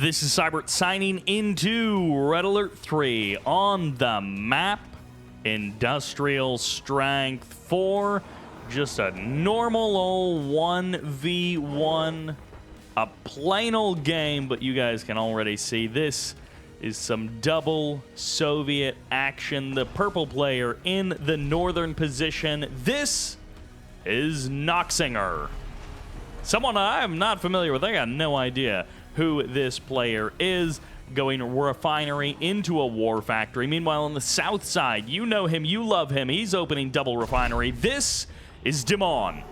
This is Cybert signing into Red Alert 3 on the map. Industrial Strength 4. Just a normal old 1v1. A plain old game, but you guys can already see this is some double Soviet action. The purple player in the northern position. This is Noxinger. Someone I'm not familiar with. I got no idea who this player is. Going refinery into a war factory. Meanwhile, on the south side, you know him, you love him. He's opening double refinery. This is Dimon.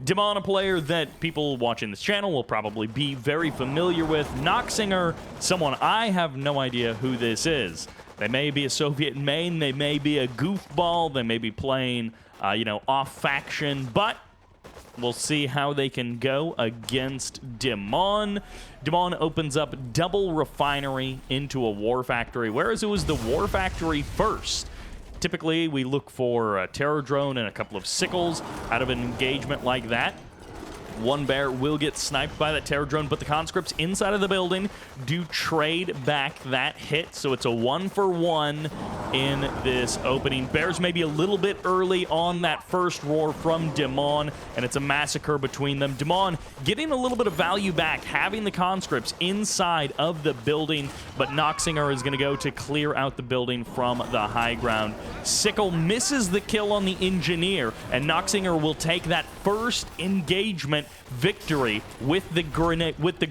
Dimon, a player that people watching this channel will probably be very familiar with. Noxinger, someone I have no idea who this is. They may be a Soviet main, they may be a goofball, they may be playing, off faction, but we'll see how they can go against Dimon. Dimon opens up double refinery into a war factory, whereas it was the war factory first. Typically, we look for a terror drone and a couple of sickles out of an engagement like that. One bear will get sniped by that terror drone, but the conscripts inside of the building do trade back that hit, so it's a 1-for-1 in this opening. Bears maybe a little bit early on that first roar from Dimon, and it's a massacre between them. Dimon getting a little bit of value back, having the conscripts inside of the building, but Noxinger is going to go to clear out the building from the high ground. Sickle misses the kill on the engineer, and Noxinger will take that first engagement victory with the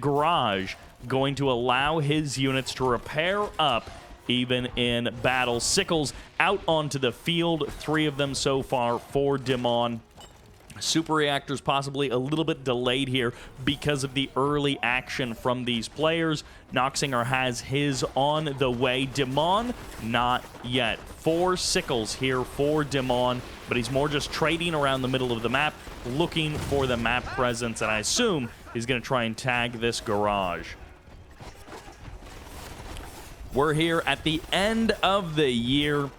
garage, going to allow his units to repair up even in battle. Sickles out onto the field, 3 of them so far for Dimon. Super reactors possibly a little bit delayed here because of the early action from these players. Noxinger has his on the way. Dimon, not yet. 4 sickles here for Dimon, but he's more just trading around the middle of the map, looking for the map presence, and I assume he's going to try and tag this garage. We're here at the end of the year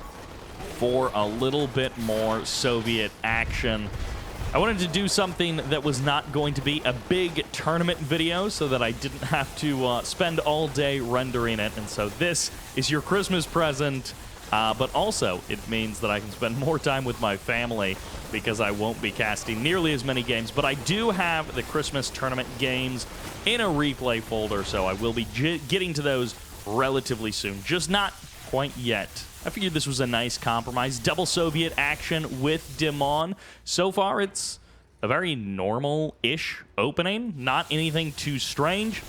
for a little bit more Soviet action. I wanted to do something that was not going to be a big tournament video so that I didn't have to spend all day rendering it. And so this is your Christmas present, but also it means that I can spend more time with my family because I won't be casting nearly as many games. But I do have the Christmas tournament games in a replay folder, so I will be getting to those relatively soon, just not quite yet. I figured this was a nice compromise. Double Soviet action with Dimon. So far, it's a very normal-ish opening. Not anything too strange.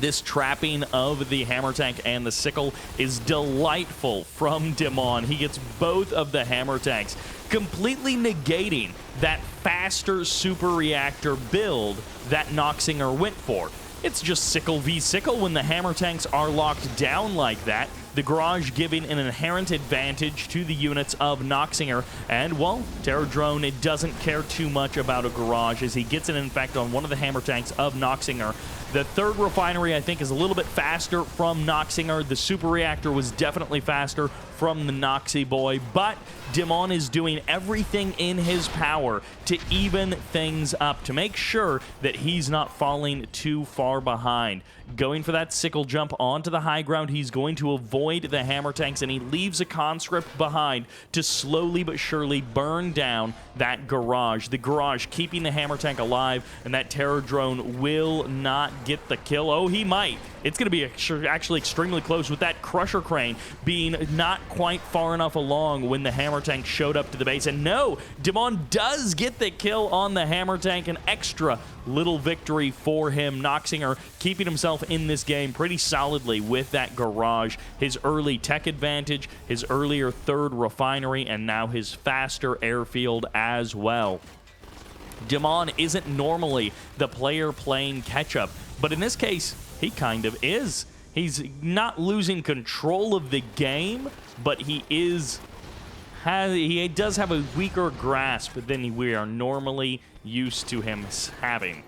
This trapping of the hammer tank and the sickle is delightful from Dimon. He gets both of the hammer tanks, completely negating that faster super reactor build that Noxinger went for. It's just sickle v sickle when the hammer tanks are locked down like that. The garage giving an inherent advantage to the units of Noxinger. And, well, Terror Drone, it doesn't care too much about a garage as he gets an infect on one of the hammer tanks of Noxinger. The third refinery, I think, is a little bit faster from Noxinger. The super reactor was definitely faster from the Noxy boy, but Dimon is doing everything in his power to even things up, to make sure that he's not falling too far behind. Going for that sickle jump onto the high ground, he's going to avoid the hammer tanks, and he leaves a conscript behind to slowly but surely burn down that garage. The garage keeping the hammer tank alive, and that terror drone will not get the kill. Oh, he might. It's going to be actually extremely close with that crusher crane being not quite far enough along when the hammer tank showed up to the base. And no, Dimon does get the kill on the hammer tank. An extra little victory for him. Noxinger keeping himself in this game pretty solidly with that garage. His early tech advantage, his earlier third refinery, and now his faster airfield as well. Dimon isn't normally the player playing catch-up, but in this case, he kind of is. He's not losing control of the game, but he does have a weaker grasp than we are normally used to him having.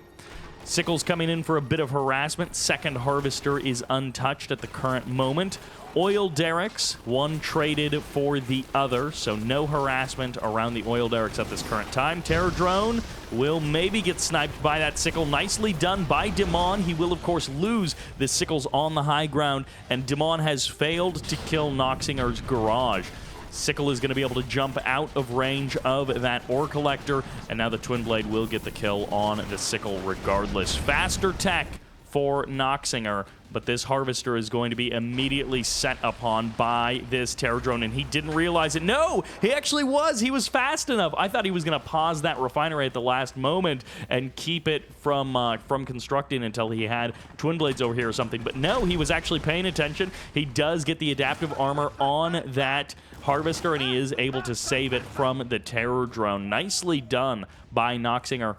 Sickle's coming in for a bit of harassment. Second Harvester is untouched at the current moment. Oil derricks, one traded for the other, so no harassment around the oil derricks at this current time. Terror Drone will maybe get sniped by that Sickle. Nicely done by Dimon. He will, of course, lose the Sickles on the high ground, and Dimon has failed to kill Noxinger's garage. Sickle is going to be able to jump out of range of that ore collector, and now the Twin Blade will get the kill on the Sickle regardless. Faster tech for Noxinger, but this Harvester is going to be immediately set upon by this Terror Drone, and he didn't realize it. No, he actually was. He was fast enough. I thought he was going to pause that refinery at the last moment and keep it from constructing until he had Twin Blades over here or something, but no, he was actually paying attention. He does get the adaptive armor on that Harvester, and he is able to save it from the Terror Drone. Nicely done by Noxinger.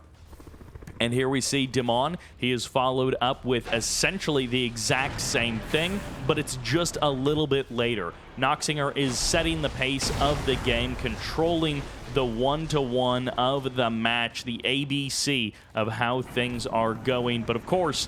And here we see Dimon. He is followed up with essentially the exact same thing, but it's just a little bit later. Noxinger is setting the pace of the game, controlling the one-to-one of the match, the ABC of how things are going. But of course,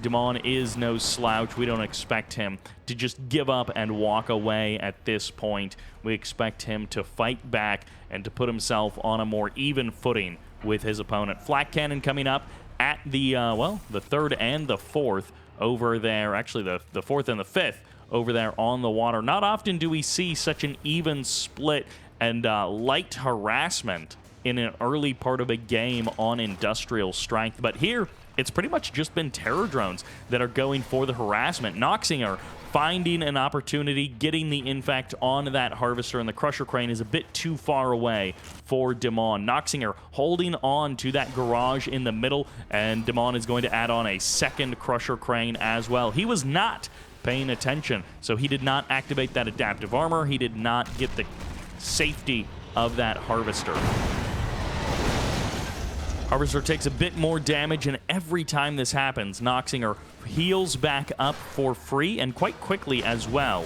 Dimon is no slouch. We don't expect him to just give up and walk away at this point. We expect him to fight back and to put himself on a more even footing with his opponent. Flak Cannon coming up at the, well, the third and the fourth over there. Actually, the fourth and the fifth over there on the water. Not often do we see such an even split and light harassment in an early part of a game on Industrial Strength. But here, it's pretty much just been Terror Drones that are going for the harassment. Noxinger finding an opportunity, getting the infect on that Harvester, and the Crusher Crane is a bit too far away for Dimon. Noxinger holding on to that garage in the middle, and Dimon is going to add on a second Crusher Crane as well. He was not paying attention, so he did not activate that adaptive armor. He did not get the safety of that Harvester. Harvester takes a bit more damage, and every time this happens, Noxinger heals back up for free and quite quickly as well.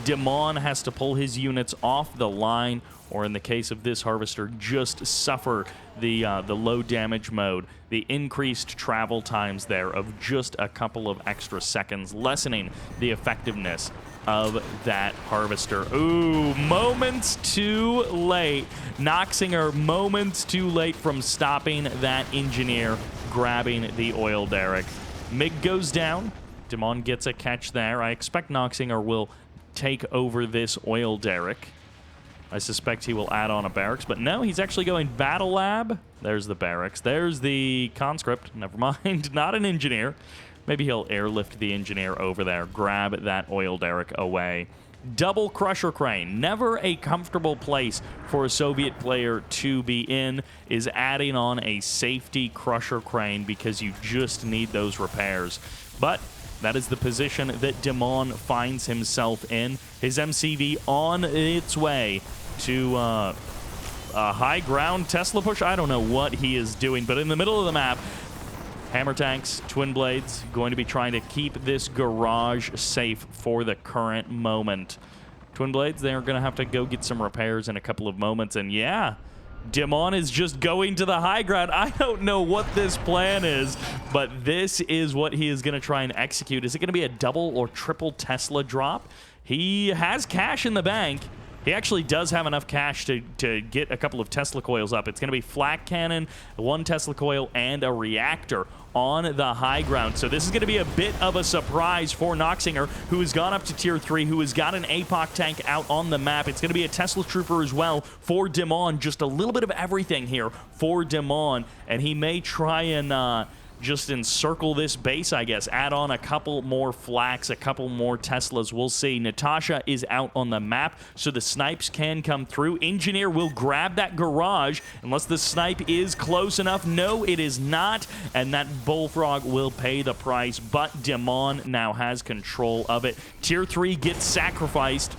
Dimon has to pull his units off the line, or in the case of this Harvester, just suffer the low damage mode. The increased travel times there of just a couple of extra seconds, lessening the effectiveness of that Harvester. Ooh, moments too late. Noxinger moments too late from stopping that Engineer, grabbing the oil derrick. MiG goes down. Dimon gets a catch there. I expect Noxinger will take over this oil derrick. I suspect he will add on a barracks, but no, he's actually going Battle Lab. There's the barracks. There's the conscript. Never mind, not an engineer. Maybe he'll airlift the engineer over there, grab that oil derrick away. Double Crusher Crane, never a comfortable place for a Soviet player to be in, is adding on a safety Crusher Crane because you just need those repairs. But that is the position that Dimon finds himself in. His MCV on its way to a high ground Tesla push. I don't know what he is doing, but in the middle of the map, Hammer Tanks, Twin Blades, going to be trying to keep this garage safe for the current moment. Twin Blades, they're going to have to go get some repairs in a couple of moments, and yeah, Dimon is just going to the high ground. I don't know what this plan is, but this is what he is going to try and execute. Is it going to be a double or triple Tesla drop? He has cash in the bank. He actually does have enough cash to get a couple of Tesla coils up. It's going to be Flak Cannon, one Tesla coil, and a reactor on the high ground. So this is going to be a bit of a surprise for Noxinger, who has gone up to Tier 3, who has got an APOC tank out on the map. It's going to be a Tesla Trooper as well for Dimon. Just a little bit of everything here for Dimon, and he may try and just encircle this base, I guess. Add on a couple more flaks, a couple more Teslas. We'll see. Natasha is out on the map, so the snipes can come through. Engineer will grab that garage, unless the snipe is close enough. No, it is not, and that Bullfrog will pay the price, but Dimon now has control of it. Tier 3 gets sacrificed.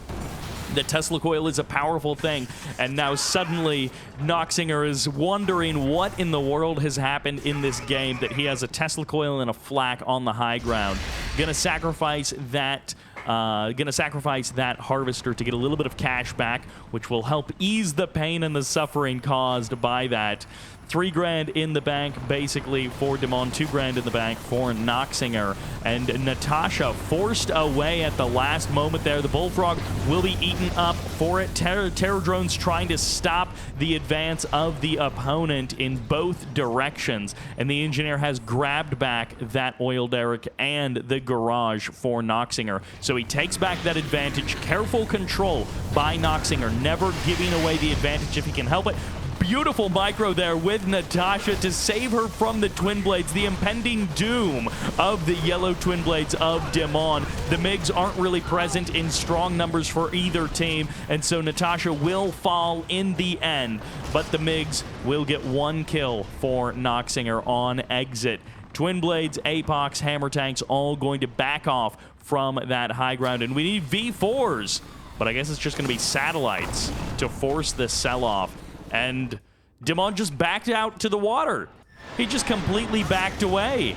The Tesla coil is a powerful thing, and now suddenly Noxinger is wondering what in the world has happened in this game that he has a Tesla coil and a flak on the high ground. Gonna sacrifice that Harvester to get a little bit of cash back, which will help ease the pain and the suffering caused by that. 3 grand in the bank, basically, for Dimon. 2 grand in the bank for Noxinger. And Natasha forced away at the last moment there. The Bullfrog will be eaten up for it. Terror drones trying to stop the advance of the opponent in both directions. And the Engineer has grabbed back that oil derrick and the garage for Noxinger. So he takes back that advantage. Careful control by Noxinger, never giving away the advantage if he can help it. Beautiful micro there with Natasha to save her from the Twin Blades, the impending doom of the yellow Twin Blades of Dimon. The MiGs aren't really present in strong numbers for either team, and so Natasha will fall in the end, but the MiGs will get 1 kill for Noxinger on exit. Twin Blades, Apox, Hammer Tanks all going to back off from that high ground, and we need V4s, but I guess it's just going to be satellites to force this sell-off. And Dimon just backed out to the water. He just completely backed away.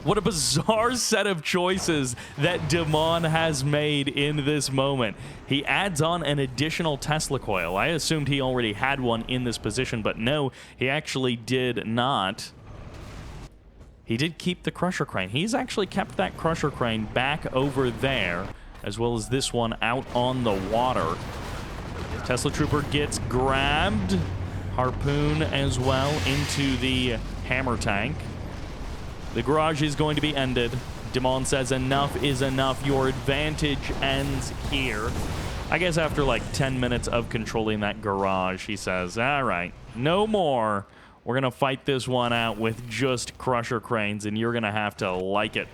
What a bizarre set of choices that Dimon has made in this moment. He adds on an additional Tesla coil. I assumed he already had one in this position, but no, he actually did not. He did keep the Crusher Crane. He's actually kept that Crusher Crane back over there, as well as this one out on the water. Tesla Trooper gets grabbed. Harpoon as well into the Hammer Tank. The garage is going to be ended. Dimon says enough is enough. Your advantage ends here. I guess after like 10 minutes of controlling that garage, he says, all right, no more. We're going to fight this one out with just Crusher Cranes, and you're going to have to like it.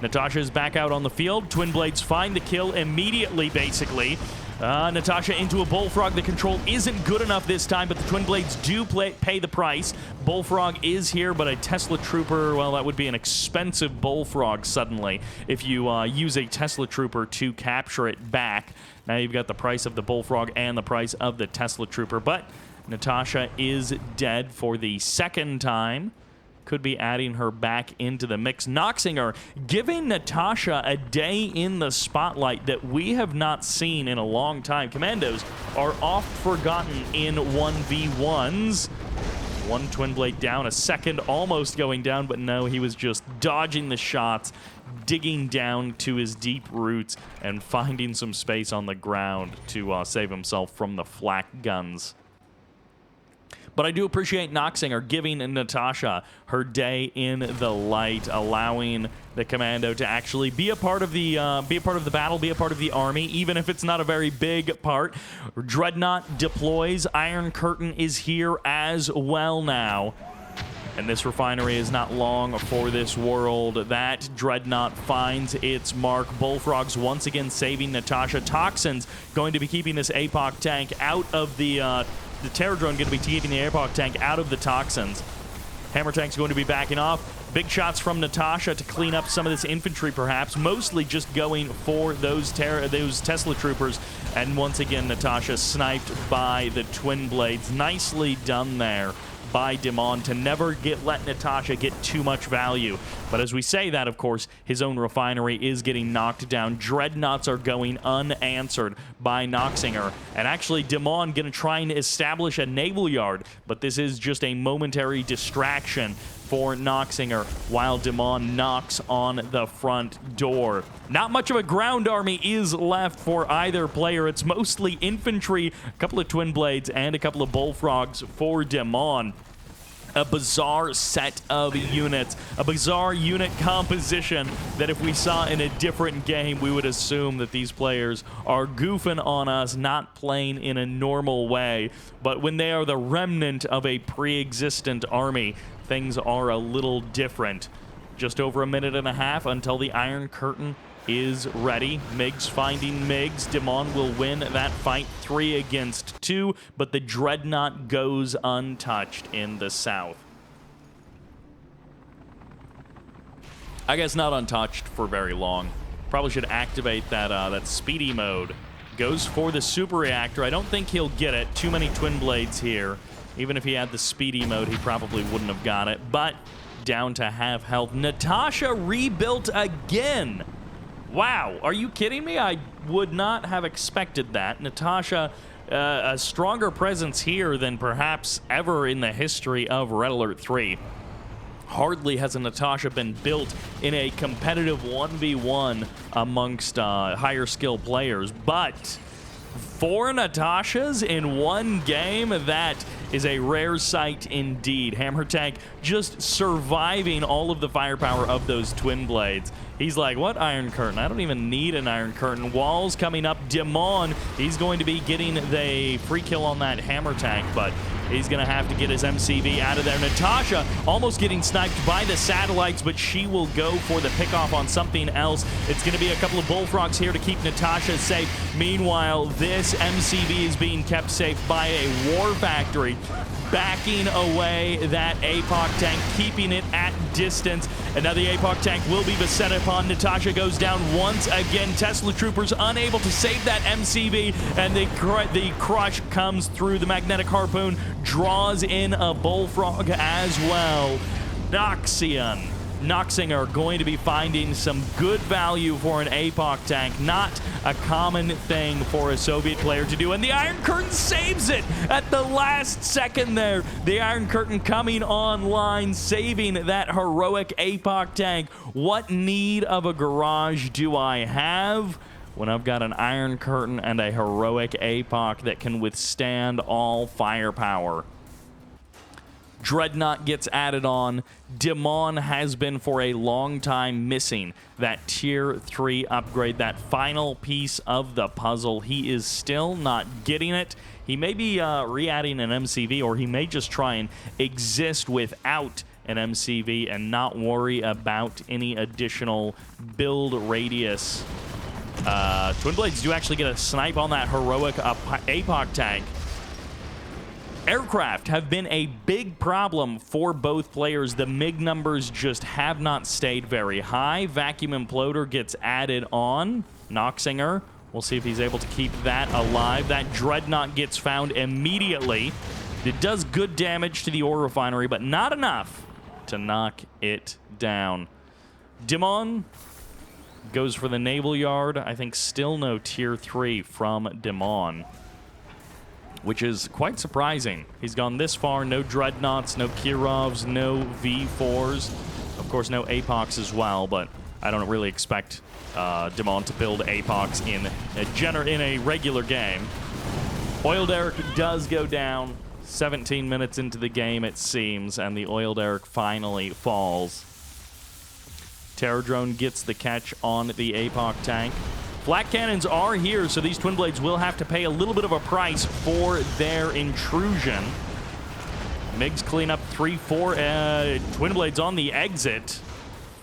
Natasha's back out on the field. Twin Blades find the kill immediately, basically. Natasha into a Bullfrog. The control isn't good enough this time, but the Twin Blades do pay the price. Bullfrog is here, but a Tesla Trooper, well, that would be an expensive Bullfrog suddenly if you use a Tesla Trooper to capture it back. Now you've got the price of the Bullfrog and the price of the Tesla Trooper, but Natasha is dead for the 2nd time. Could be adding her back into the mix. Noxinger giving Natasha a day in the spotlight that we have not seen in a long time. Commandos are oft forgotten in 1v1s. 1 Twin Blade down, a 2nd almost going down, but no, he was just dodging the shots, digging down to his deep roots, and finding some space on the ground to save himself from the flak guns. But I do appreciate Noxinger giving Natasha her day in the light, allowing the Commando to actually be a part of the battle, be a part of the army, even if it's not a very big part. Dreadnought deploys. Iron Curtain is here as well now. And this refinery is not long for this world. That Dreadnought finds its mark. Bullfrogs once again saving Natasha. Toxins going to be keeping this APOC tank out of the Terror Drone going to be keeping the APOC tank out of the Toxins. Hammer Tank's going to be backing off. Big shots from Natasha to clean up some of this infantry, perhaps. Mostly just going for those Tesla Troopers. And once again, Natasha sniped by the Twin Blades. Nicely done there by Dimon to never let Natasha get too much value. But as we say that, of course, his own refinery is getting knocked down. Dreadnoughts are going unanswered by Noxinger. And actually, Dimon going to try and establish a naval yard, but this is just a momentary distraction for Noxinger while Dimon knocks on the front door. Not much of a ground army is left for either player. It's mostly infantry, a couple of Twin Blades, and a couple of Bullfrogs for Dimon. A bizarre set of units, a bizarre unit composition that if we saw in a different game, we would assume that these players are goofing on us, not playing in a normal way. But when they are the remnant of a pre-existent army, things are a little different. Just over a minute and a half until the Iron Curtain is ready. MiGs finding MiGs. Dimon will win that fight 3 against 2, but the Dreadnought goes untouched in the south. I guess not untouched for very long. Probably should activate that speedy mode. Goes for the super reactor. I don't think he'll get it. Too many Twin Blades here. Even if he had the speedy mode, he probably wouldn't have got it. But down to half health. Natasha rebuilt again. Wow, are you kidding me? I would not have expected that. Natasha a stronger presence here than perhaps ever in the history of Red Alert 3. Hardly has a Natasha been built in a competitive 1v1 amongst higher skill players, but 4 Natashas in one game, that is a rare sight indeed. Hammer Tank just surviving all of the firepower of those twin blades. He's like, what Iron Curtain? I don't even need an Iron Curtain. Walls coming up. Dimon, he's going to be getting the free kill on that Hammer Tank, but he's going to have to get his MCV out of there. Natasha almost getting sniped by the satellites, but she will go for the pickoff on something else. It's going to be a couple of bullfrogs here to keep Natasha safe. Meanwhile, this MCV is being kept safe by a War Factory, backing away that APOC tank, keeping it at distance. And now the APOC tank will be beset upon. Natasha goes down once again. Tesla Troopers unable to save that MCV, and the crush comes through. The magnetic harpoon draws in a bullfrog as well. Noxinger going to be finding some good value for an APOC tank. Not a common thing for a Soviet player to do. And the Iron Curtain saves it at the last second there. The Iron Curtain coming online, saving that heroic APOC tank. What need of a garage do I have when I've got an Iron Curtain and a heroic APOC that can withstand all firepower? Dreadnought gets added on. Dimon has been for a long time missing that tier 3 upgrade, that final piece of the puzzle. He is still not getting it. He may be re-adding an MCV, or he may just try and exist without an MCV and not worry about any additional build radius. Twin Blades do actually get a snipe on that heroic APOC tank. Aircraft have been a big problem for both players. The MiG numbers just have not stayed very high. Vacuum Imploder gets added on. Noxinger, we'll see if he's able to keep that alive. That Dreadnought gets found immediately. It does good damage to the ore refinery, but not enough to knock it down. Dimon goes for the naval yard. I think still no tier 3 from Dimon, which is quite surprising. He's gone this far, no Dreadnoughts, no Kirovs, no V4s. Of course, no APOCs as well, but I don't really expect Dimon to build APOCs in a regular game. Oil Derrick does go down 17 minutes into the game, it seems, and the Oil Derrick finally falls. Terror Drone gets the catch on the APOC tank. Flak cannons are here, so these Twin Blades will have to pay a little bit of a price for their intrusion. MiGs clean up 3-4 Twin Blades on the exit,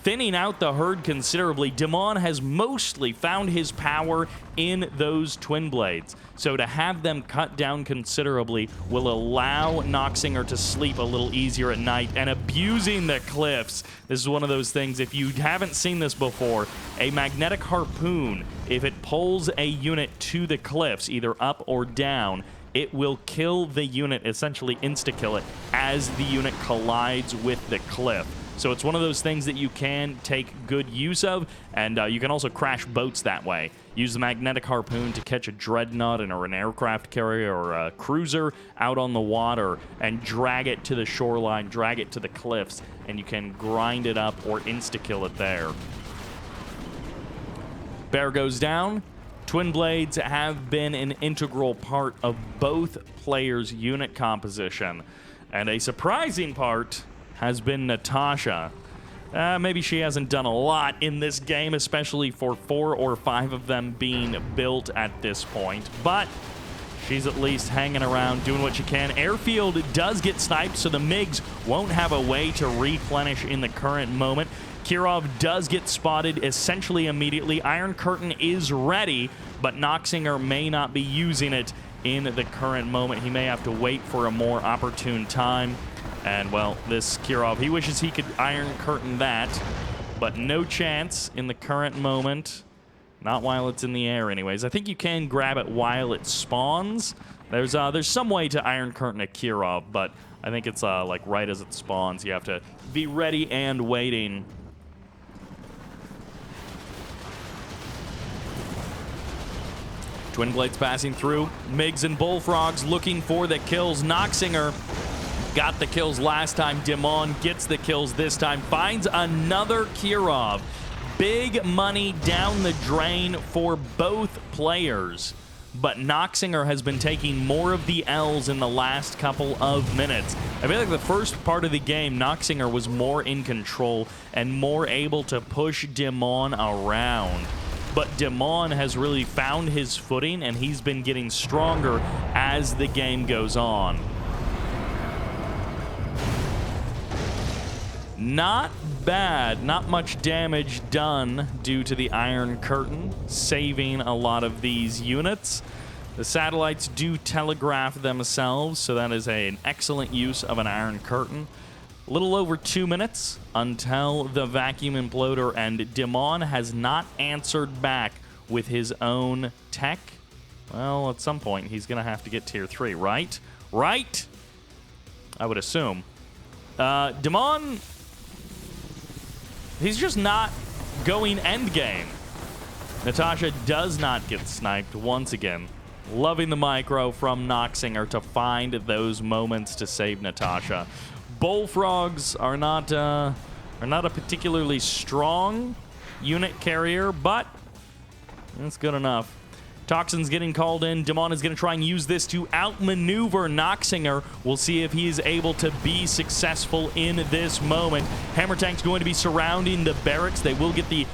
thinning out the herd considerably. Dimon has mostly found his power in those Twin Blades, so to have them cut down considerably will allow Noxinger to sleep a little easier at night. And abusing the cliffs, this is one of those things, if you haven't seen this before, a magnetic harpoon, if it pulls a unit to the cliffs, either up or down, it will kill the unit, essentially insta-kill it, as the unit collides with the cliff. So it's one of those things that you can take good use of, and you can also crash boats that way. Use the magnetic harpoon to catch a Dreadnought or an aircraft carrier or a cruiser out on the water and drag it to the shoreline, drag it to the cliffs, and you can grind it up or insta-kill it there. Bear goes down. Twin Blades have been an integral part of both players' unit composition, and a surprising part has been Natasha. Maybe she hasn't done a lot in this game, especially for 4 or 5 of them being built at this point, but she's at least hanging around, doing what she can. Airfield does get sniped, so the MiGs won't have a way to replenish in the current moment. Kirov does get spotted essentially immediately. Iron Curtain is ready, but Noxinger may not be using it in the current moment. He may have to wait for a more opportune time. And, well, this Kirov, he wishes he could Iron Curtain that, but no chance in the current moment. Not while it's in the air, anyways. I think you can grab it while it spawns. There's some way to Iron Curtain a Kirov, but I think it's like right as it spawns. You have to be ready and waiting. Twin Blades passing through. Migs and Bullfrogs looking for the kills. Noxinger got the kills last time. Dimon gets the kills this time. Finds another Kirov. Big money down the drain for both players. But Noxinger has been taking more of the L's in the last couple of minutes. I feel like the first part of the game, Noxinger was more in control and more able to push Dimon around. But Dimon has really found his footing, and he's been getting stronger as the game goes on. Not bad. Not much damage done due to the Iron Curtain, saving a lot of these units. The satellites do telegraph themselves, so that is an excellent use of an Iron Curtain. A little over 2 minutes until the Vacuum Imploder, and Dimon has not answered back with his own tech. Well, at some point, he's going to have to get tier 3, right? Right? I would assume. Dimon, he's just not going endgame. Natasha does not get sniped once again. Loving the micro from Noxinger to find those moments to save Natasha. Bullfrogs are not a particularly strong unit carrier, but that's good enough. Toxin's getting called in. Dimon is going to try and use this to outmaneuver Noxinger. We'll see if he is able to be successful in this moment. Hammer Tank's going to be surrounding the barracks. They will get the...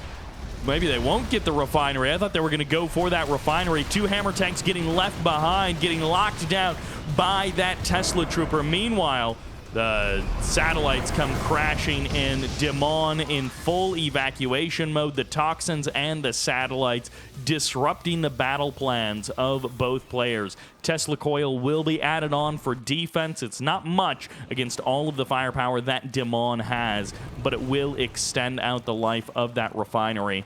Maybe they won't get the refinery. I thought they were going to go for that refinery. 2 Hammer Tanks getting left behind, getting locked down by that Tesla Trooper. Meanwhile, the satellites come crashing in. Dimon in full evacuation mode. The Toxins and the satellites disrupting the battle plans of both players. Tesla Coil will be added on for defense. It's not much against all of the firepower that Dimon has, but it will extend out the life of that refinery.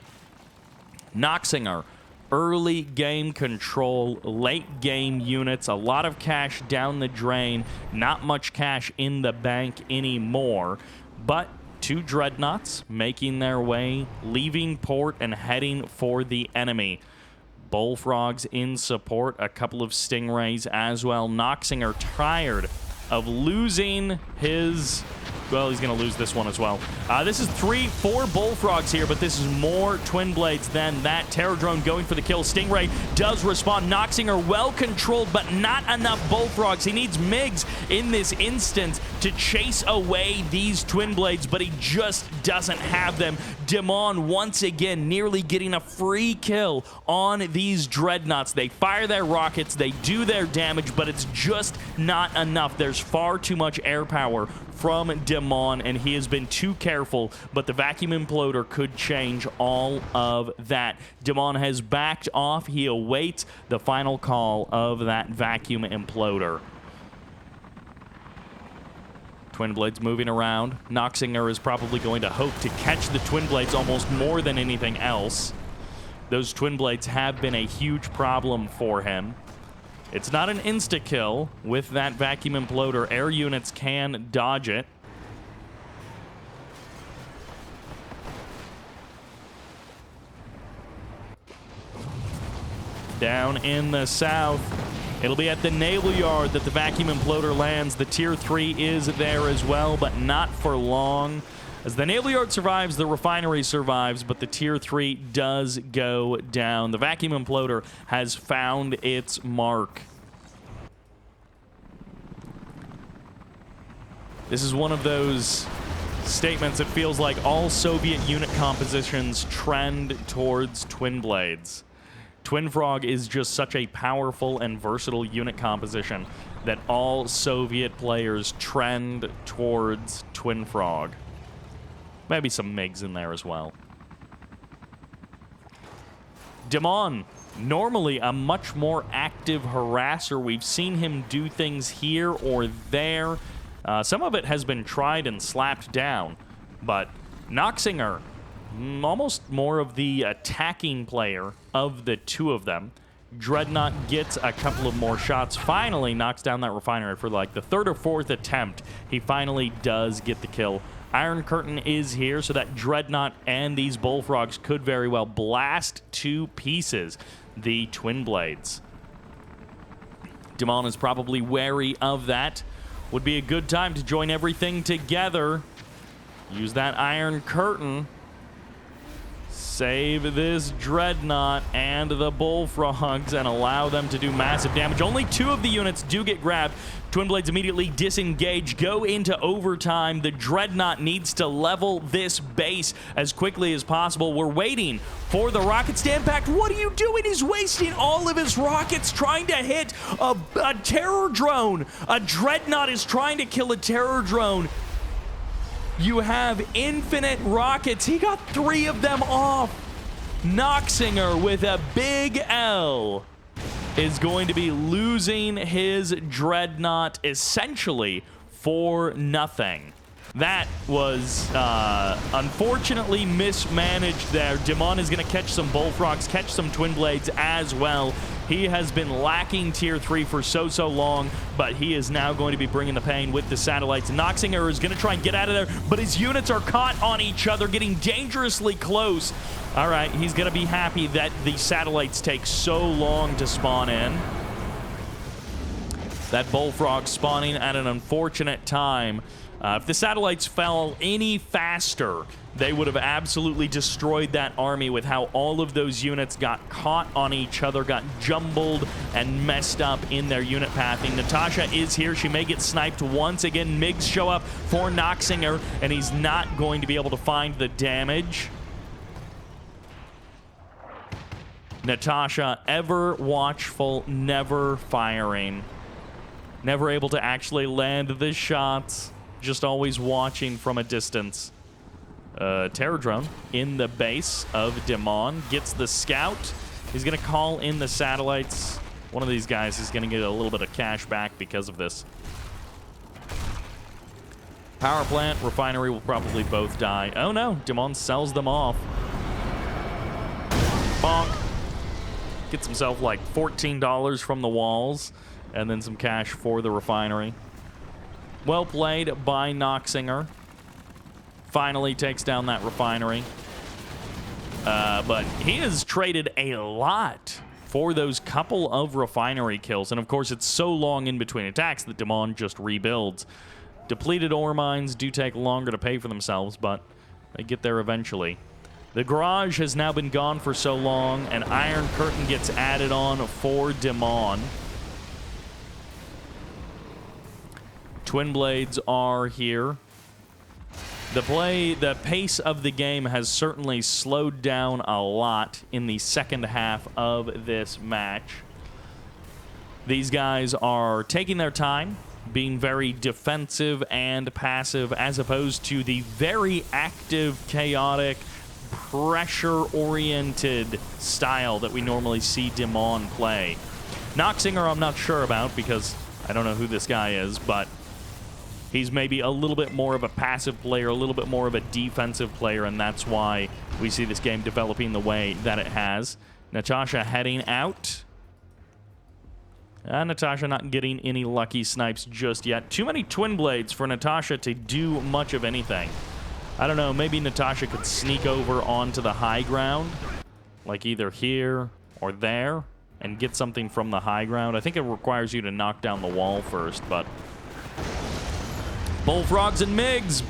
Noxinger, early game control, late game units, a lot of cash down the drain, not much cash in the bank anymore, but 2 Dreadnoughts making their way, leaving port and heading for the enemy. Bullfrogs in support, a couple of Stingrays as well. Noxinger tired of losing his... Well, he's going to lose this one as well. This is 4 Bullfrogs here, but this is more Twin Blades than that. Terror Drone going for the kill. Stingray does respond. Noxinger well controlled, but not enough Bullfrogs. He needs MiGs in this instance to chase away these Twin Blades, but he just doesn't have them. Dimon once again nearly getting a free kill on these Dreadnoughts. They fire their rockets, they do their damage, but it's just not enough. There's far too much air power from Dimon, and he has been too careful, but the Vacuum Imploder could change all of that. Dimon has backed off. He awaits the final call of that Vacuum Imploder. Twin Blades moving around. Noxinger is probably going to hope to catch the Twin Blades almost more than anything else. Those Twin Blades have been a huge problem for him. It's not an insta-kill with that Vacuum Imploder. Air units can dodge it. Down in the south, it'll be at the Naval Yard that the Vacuum Imploder lands. The Tier 3 is there as well, but not for long. As the Naval Yard survives, the refinery survives, but the Tier 3 does go down. The Vacuum Imploder has found its mark. This is one of those statements that feels like all Soviet unit compositions trend towards Twin Blades. Twin Frog is just such a powerful and versatile unit composition that all Soviet players trend towards Twin Frog. Maybe some MiGs in there as well. Dimon, normally a much more active harasser. We've seen him do things here or there. Some of it has been tried and slapped down, but Noxinger, almost more of the attacking player of the two of them. Dreadnought gets a couple of more shots, finally knocks down that refinery for like the 3rd or 4th attempt. He finally does get the kill. Iron Curtain is here, so that Dreadnought and these Bullfrogs could very well blast to pieces the Twin Blades. Dimon is probably wary of that. Would be a good time to join everything together. Use that Iron Curtain. Save this Dreadnought and the Bullfrogs and allow them to do massive damage. Only 2 of the units do get grabbed. Twin Blades immediately disengage, go into overtime. The Dreadnought needs to level this base as quickly as possible. We're waiting for the rockets to impact. What are you doing? He's wasting all of his rockets trying to hit a terror drone. A Dreadnought is trying to kill a terror drone. You have infinite rockets. He got 3 of them off. Noxinger with a big L is going to be losing his Dreadnought essentially for nothing. That was unfortunately mismanaged there. Dimon is going to catch some Bullfrogs, catch some Twin Blades as well. He has been lacking tier 3 for so long, but he is now going to be bringing the pain with the satellites. Noxinger is going to try and get out of there, but his units are caught on each other, getting dangerously close. All right, he's going to be happy that the satellites take so long to spawn in. That Bullfrog spawning at an unfortunate time. If the satellites fell any faster, they would have absolutely destroyed that army with how all of those units got caught on each other, got jumbled and messed up in their unit pathing. Natasha is here. She may get sniped once again. MiGs show up for Noxinger, and he's not going to be able to find the damage. Natasha, ever watchful, never firing. Never able to actually land the shots. Just always watching from a distance. Terror drone in the base of Dimon. Gets the scout. He's going to call in the satellites. One of these guys is going to get a little bit of cash back because of this. Power plant, refinery will probably both die. Oh no, Dimon sells them off. Bonk. Gets himself like $14 from the walls. And then some cash for the refinery. Well played by Noxinger. Finally takes down that refinery. But he has traded a lot for those couple of refinery kills. And of course, it's so long in between attacks that Dimon just rebuilds. Depleted ore mines do take longer to pay for themselves, but they get there eventually. The garage has now been gone for so long, and Iron Curtain gets added on for Dimon. Twin Blades are here. The pace of the game has certainly slowed down a lot in the second half of this match. These guys are taking their time, being very defensive and passive, as opposed to the very active, chaotic, pressure-oriented style that we normally see Dimon play. Noxinger I'm not sure about because I don't know who this guy is, but he's maybe a little bit more of a passive player, a little bit more of a defensive player, and that's why we see this game developing the way that it has. Natasha heading out. Natasha not getting any lucky snipes just yet. Too many Twin Blades for Natasha to do much of anything. I don't know, maybe Natasha could sneak over onto the high ground, like either here or there, and get something from the high ground. I think it requires you to knock down the wall first, but Bullfrogs and MiGs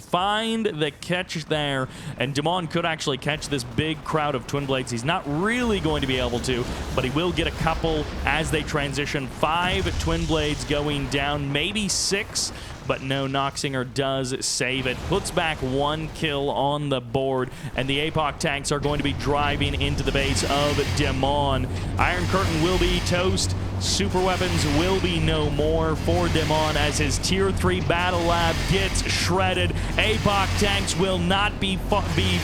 find the catch there, and Dimon could actually catch this big crowd of Twin Blades. He's not really going to be able to, but he will get a couple as they transition. 5 Twin Blades going down, maybe 6, but no, Noxinger does save it. Puts back 1 kill on the board, and the APOC tanks are going to be driving into the base of Dimon. Iron Curtain will be toast. Super weapons will be no more for Dimon as his Tier 3 Battle Lab gets shredded. APOC tanks will not be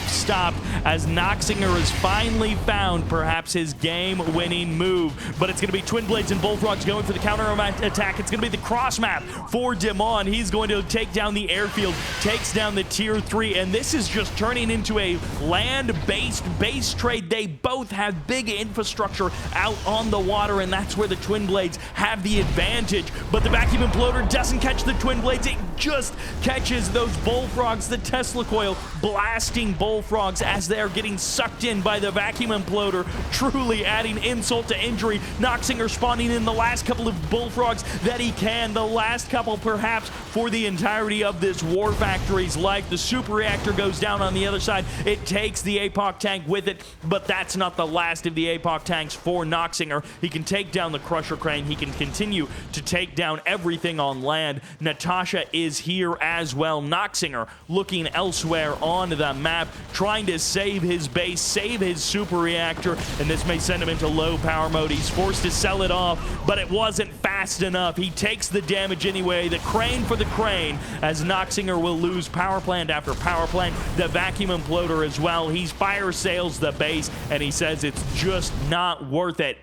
stopped as Noxinger has finally found perhaps his game-winning move. But it's going to be Twin Blades and Bullfrogs going for the counter attack. It's going to be the cross map for Dimon. He's going to take down the airfield, takes down the Tier 3, and this is just turning into a land-based base trade. They both have big infrastructure out on the water, and that's where the Twin Blades have the advantage. But the vacuum imploder doesn't catch the Twin Blades. It just catches those Bullfrogs, the Tesla coil blasting Bullfrogs as they are getting sucked in by the vacuum imploder, truly adding insult to injury. Noxinger spawning in the last couple of Bullfrogs that he can, the last couple perhaps for the entirety of this War Factory's life. The super reactor goes down on the other side. It takes the APOC tank with it, but that's not the last of the APOC tanks for Noxinger. He can take down the Crusher Crane. He can continue to take down everything on land. Natasha is here as well. Noxinger looking elsewhere on the map, trying to save his base, save his super reactor, and this may send him into low power mode. He's forced to sell it off, but it wasn't fast enough. He takes the damage anyway. The crane for the crane as Noxinger will lose power plant after power plant. The vacuum imploder as well. He fire sales the base, and he says it's just not worth it.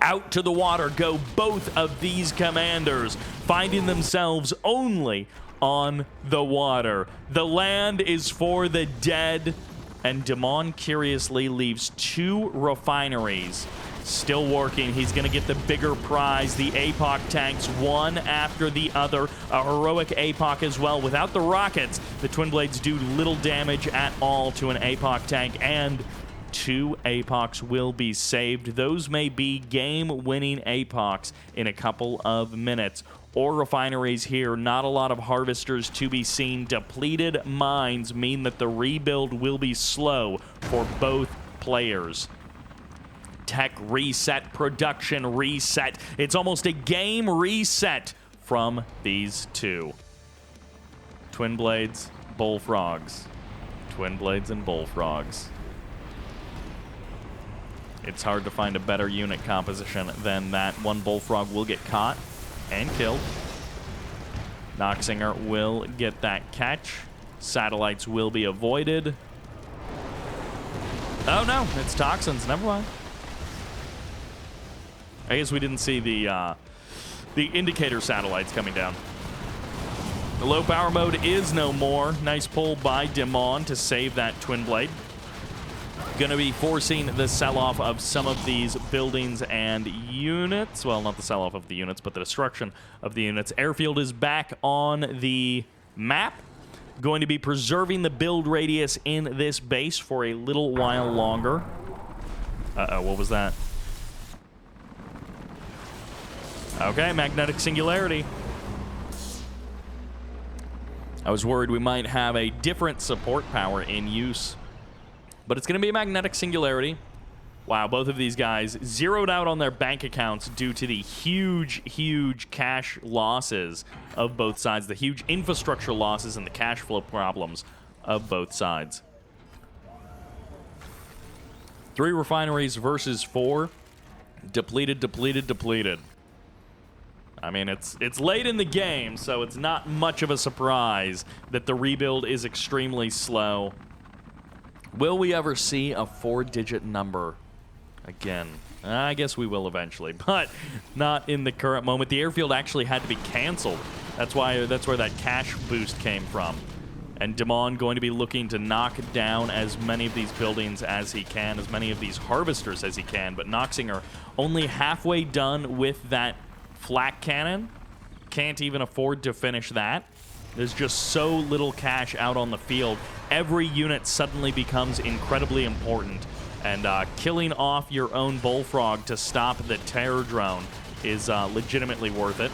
Out to the water go both of these commanders, finding themselves only on the water. The land is for the dead, and Dimon curiously leaves 2 refineries still working. He's going to get the bigger prize. The APOC tanks, one after the other. A heroic APOC as well. Without the rockets, the Twin Blades do little damage at all to an APOC tank, and 2 APOCs will be saved. Those may be game-winning APOCs in a couple of minutes. Ore refineries here, not a lot of harvesters to be seen. Depleted mines mean that the rebuild will be slow for both players. Tech reset, production reset. It's almost a game reset from these 2. Twin Blades, Bullfrogs. Twin Blades and Bullfrogs. It's hard to find a better unit composition than that. One Bullfrog will get caught and killed. Noxinger will get that catch. Satellites will be avoided. Oh no, it's toxins. Never mind. I guess we didn't see the indicator satellites coming down. The low power mode is no more. Nice pull by Dimon to save that Twin Blade. Going to be forcing the sell-off of some of these buildings and units. Well, not the sell-off of the units, but the destruction of the units. Airfield is back on the map. Going to be preserving the build radius in this base for a little while longer. Uh-oh, what was that? Okay, magnetic singularity. I was worried we might have a different support power in use, but it's going to be a magnetic singularity. Wow, both of these guys zeroed out on their bank accounts due to the huge cash losses of both sides, the huge infrastructure losses and the cash flow problems of both sides. 3 refineries versus 4. Depleted, depleted, depleted. I mean, it's late in the game, so it's not much of a surprise that the rebuild is extremely slow. Will we ever see a 4-digit number again? I guess we will eventually, but not in the current moment. The airfield actually had to be canceled. That's where that cash boost came from. And Dimon going to be looking to knock down as many of these buildings as he can, as many of these harvesters as he can. But Noxinger only halfway done with that flak cannon. Can't even afford to finish that. There's just so little cash out on the field. Every unit suddenly becomes incredibly important. And killing off your own Bullfrog to stop the terror drone is legitimately worth it.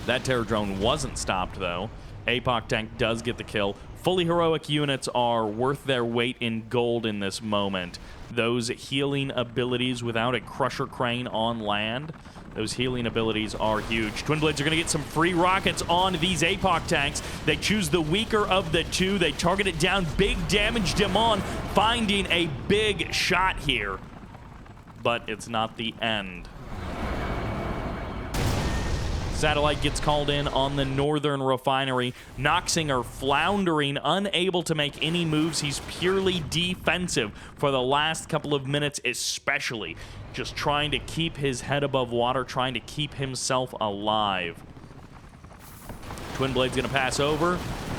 That terror drone wasn't stopped, though. APOC tank does get the kill. Fully heroic units are worth their weight in gold in this moment. Those healing abilities without a Crusher Crane on land, those healing abilities are huge. Twin Blades are going to get some free rockets on these APOC tanks. They choose the weaker of the 2. They target it down. Big damage. Dimon finding a big shot here. But it's not the end. Satellite gets called in on the northern refinery. Noxinger floundering, unable to make any moves. He's purely defensive for the last couple of minutes, especially. Just trying to keep his head above water, trying to keep himself alive. Twin Blade's going to pass over.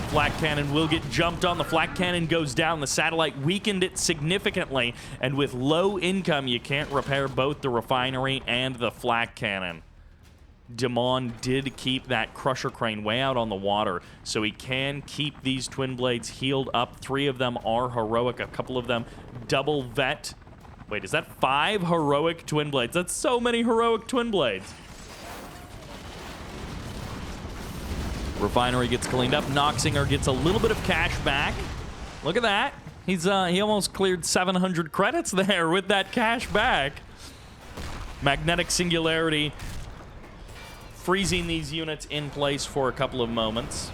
Flak Cannon will get jumped on. The Flak Cannon goes down. The Satellite weakened it significantly. And with low income, you can't repair both the refinery and the Flak Cannon. Dimon did keep that Crusher Crane way out on the water, so he can keep these Twin Blades healed up. 3 of them are heroic, a couple of them double vet. Wait, is that 5 heroic Twin Blades? That's so many heroic Twin Blades. Refinery gets cleaned up. Noxinger gets a little bit of cash back. Look at that. He almost cleared 700 credits there with that cash back. Magnetic Singularity freezing these units in place for a couple of moments.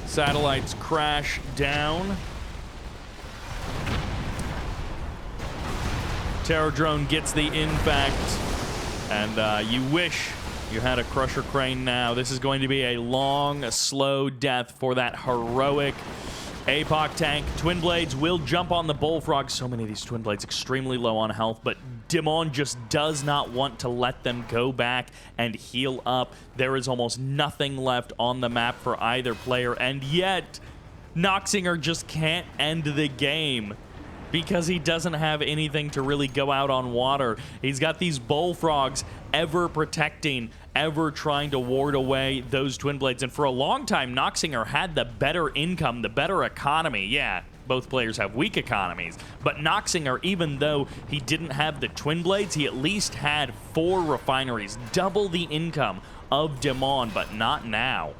Satellites crash down. Terror Drone gets the infect, and you wish you had a Crusher Crane now. This is going to be a long, slow death for that heroic APOC tank. Twin Blades will jump on the Bullfrog. So many of these Twin Blades extremely low on health, but Dimon just does not want to let them go back and heal up. There is almost nothing left on the map for either player, and yet Noxinger just can't end the game because he doesn't have anything to really go out on water. He's got these Bullfrogs ever protecting, ever trying to ward away those Twin Blades. And for a long time, Noxinger had the better income, the better economy. Yeah, both players have weak economies. But Noxinger, even though he didn't have the Twin Blades, he at least had 4 refineries, double the income of Dimon, but not now.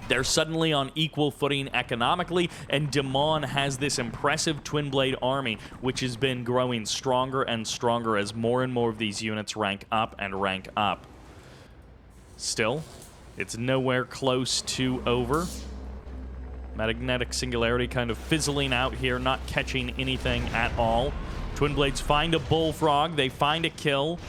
They're suddenly on equal footing economically, and Dimon has this impressive Twin Blade army, which has been growing stronger and stronger as more and more of these units rank up and rank up. Still, it's nowhere close to over. Magnetic Singularity kind of fizzling out here, not catching anything at all. Twin Blades find a Bullfrog, they find a kill.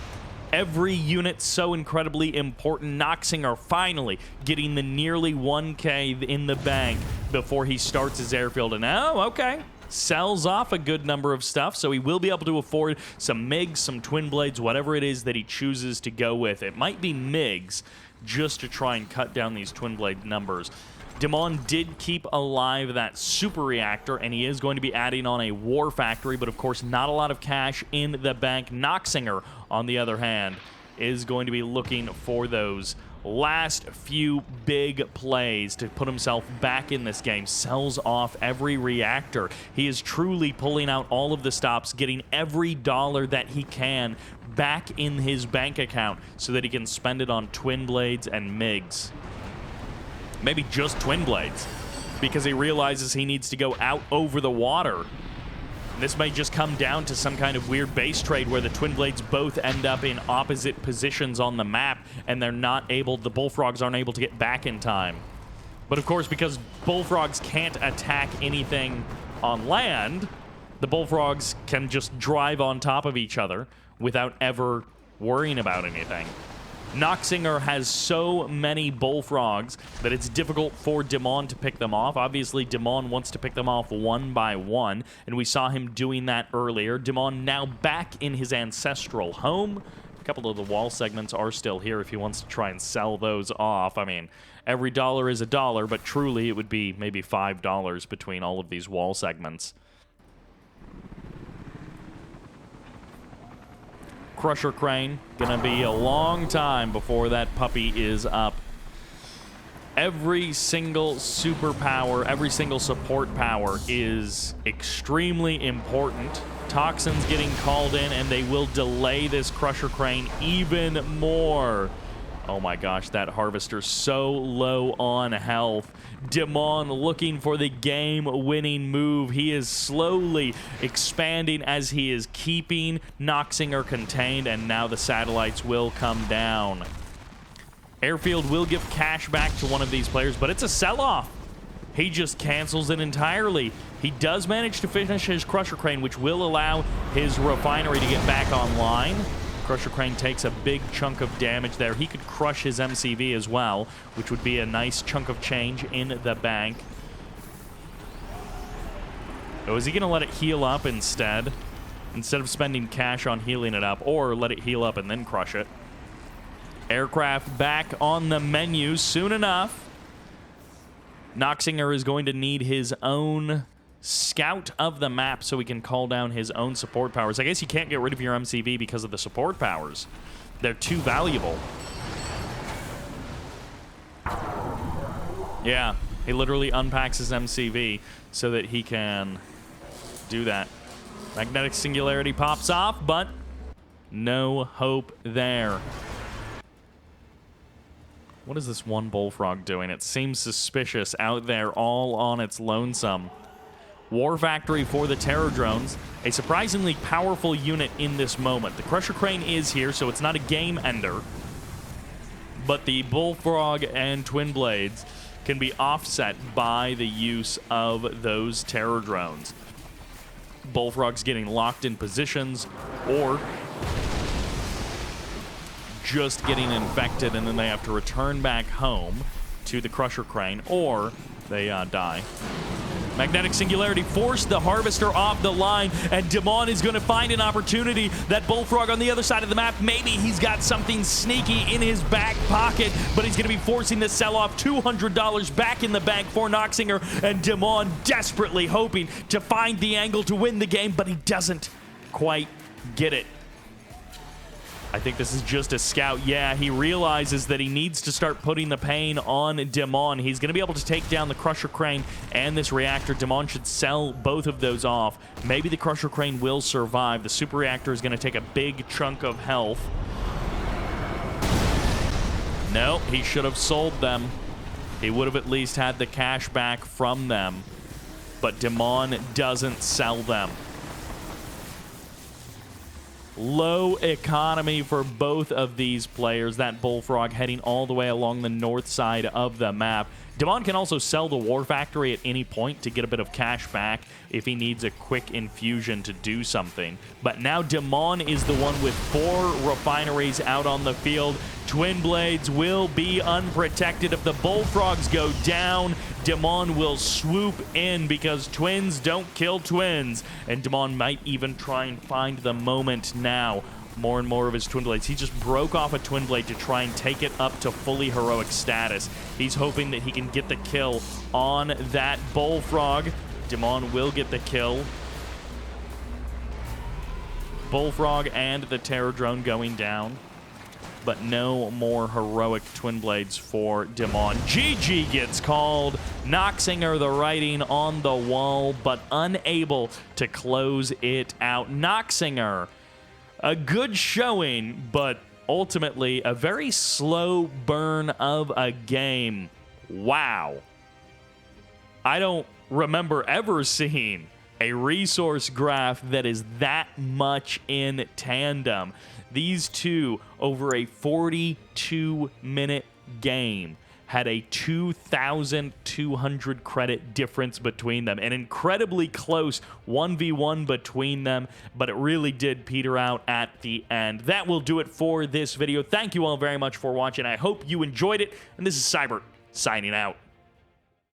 Every unit so incredibly important. Noxinger finally getting the nearly 1K in the bank before he starts his airfield. And oh, okay, sells off a good number of stuff, so he will be able to afford some MiGs, some Twin Blades, whatever it is that he chooses to go with. It might be MiGs just to try and cut down these Twin Blade numbers. Dimon did keep alive that super reactor, and he is going to be adding on a war factory, but of course not a lot of cash in the bank. Noxinger, on the other hand, is going to be looking for those last few big plays to put himself back in this game. Sells off every reactor. He is truly pulling out all of the stops, getting every dollar that he can back in his bank account so that he can spend it on Twin Blades and MiGs. Maybe just Twin Blades, because he realizes he needs to go out over the water. This may just come down to some kind of weird base trade where the Twin Blades both end up in opposite positions on the map, and they're not able, the Bullfrogs aren't able to get back in time. But of course, because Bullfrogs can't attack anything on land, the Bullfrogs can just drive on top of each other without ever worrying about anything. Noxinger has so many Bullfrogs that it's difficult for Dimon to pick them off. Obviously, Dimon wants to pick them off one by one, and we saw him doing that earlier. Dimon now back in his ancestral home. A couple of the wall segments are still here if he wants to try and sell those off. I mean, every dollar is a dollar, but truly it would be maybe $5 between all of these wall segments. Crusher Crane, gonna be a long time before that puppy is up. Every single superpower, every single support power is extremely important. Toxins getting called in, and they will delay this Crusher Crane even more. Oh my gosh, that Harvester's so low on health. Dimon looking for the game-winning move. He is slowly expanding as he is keeping Noxinger contained, and now the satellites will come down. Airfield will give cash back to one of these players, but it's a sell-off. He just cancels it entirely. He does manage to finish his Crusher Crane, which will allow his refinery to get back online. Crusher Crane takes a big chunk of damage there. He could crush his MCV as well, which would be a nice chunk of change in the bank. Oh, is he going to let it heal up instead? Instead of spending cash on healing it up, or let it heal up and then crush it. Aircraft back on the menu soon enough. Noxinger is going to need his own scout of the map so he can call down his own support powers. I guess you can't get rid of your MCV because of the support powers. They're too valuable. Yeah, he literally unpacks his MCV so that he can do that. Magnetic Singularity pops off, but no hope there. What is this one bullfrog doing? It seems suspicious out there all on its lonesome. War Factory for the Terror Drones. A surprisingly powerful unit in this moment. The Crusher Crane is here, so it's not a game ender. But the Bullfrog and Twin Blades can be offset by the use of those Terror Drones. Bullfrog's getting locked in positions, or just getting infected, and then they have to return back home to the Crusher Crane, or they die. Magnetic Singularity forced the Harvester off the line, and Dimon is going to find an opportunity. That Bullfrog on the other side of the map, maybe he's got something sneaky in his back pocket, but he's going to be forcing the sell-off. $200 back in the bank for Noxinger, and Dimon desperately hoping to find the angle to win the game, but he doesn't quite get it. I think this is just a scout. Yeah, he realizes that he needs to start putting the pain on Dimon. He's going to be able to take down the Crusher Crane and this reactor. Dimon should sell both of those off. Maybe the Crusher Crane will survive. The super reactor is going to take a big chunk of health. No, he should have sold them. He would have at least had the cash back from them. But Dimon doesn't sell them. Low economy for both of these players. That Bullfrog heading all the way along the north side of the map. Dimon can also sell the War Factory at any point to get a bit of cash back if he needs a quick infusion to do something. But now Dimon is the one with 4 refineries out on the field. Twin Blades will be unprotected. If the Bullfrogs go down, Dimon will swoop in because twins don't kill twins. And Dimon might even try and find the moment now. More and more of his Twin Blades. He just broke off a Twin Blade to try and take it up to fully heroic status. He's hoping that he can get the kill on that Bullfrog. Dimon will get the kill. Bullfrog and the Terror Drone going down. But no more heroic Twin Blades for Dimon. GG gets called. Noxinger the writing on the wall, but unable to close it out. Noxinger, a good showing, but ultimately a very slow burn of a game. Wow. I don't remember ever seeing a resource graph that is that much in tandem. These two, over a 42-minute game, had a 2,200 credit difference between them. An incredibly close 1v1 between them, but it really did peter out at the end. That will do it for this video. Thank you all very much for watching. I hope you enjoyed it, and this is Cyber signing out.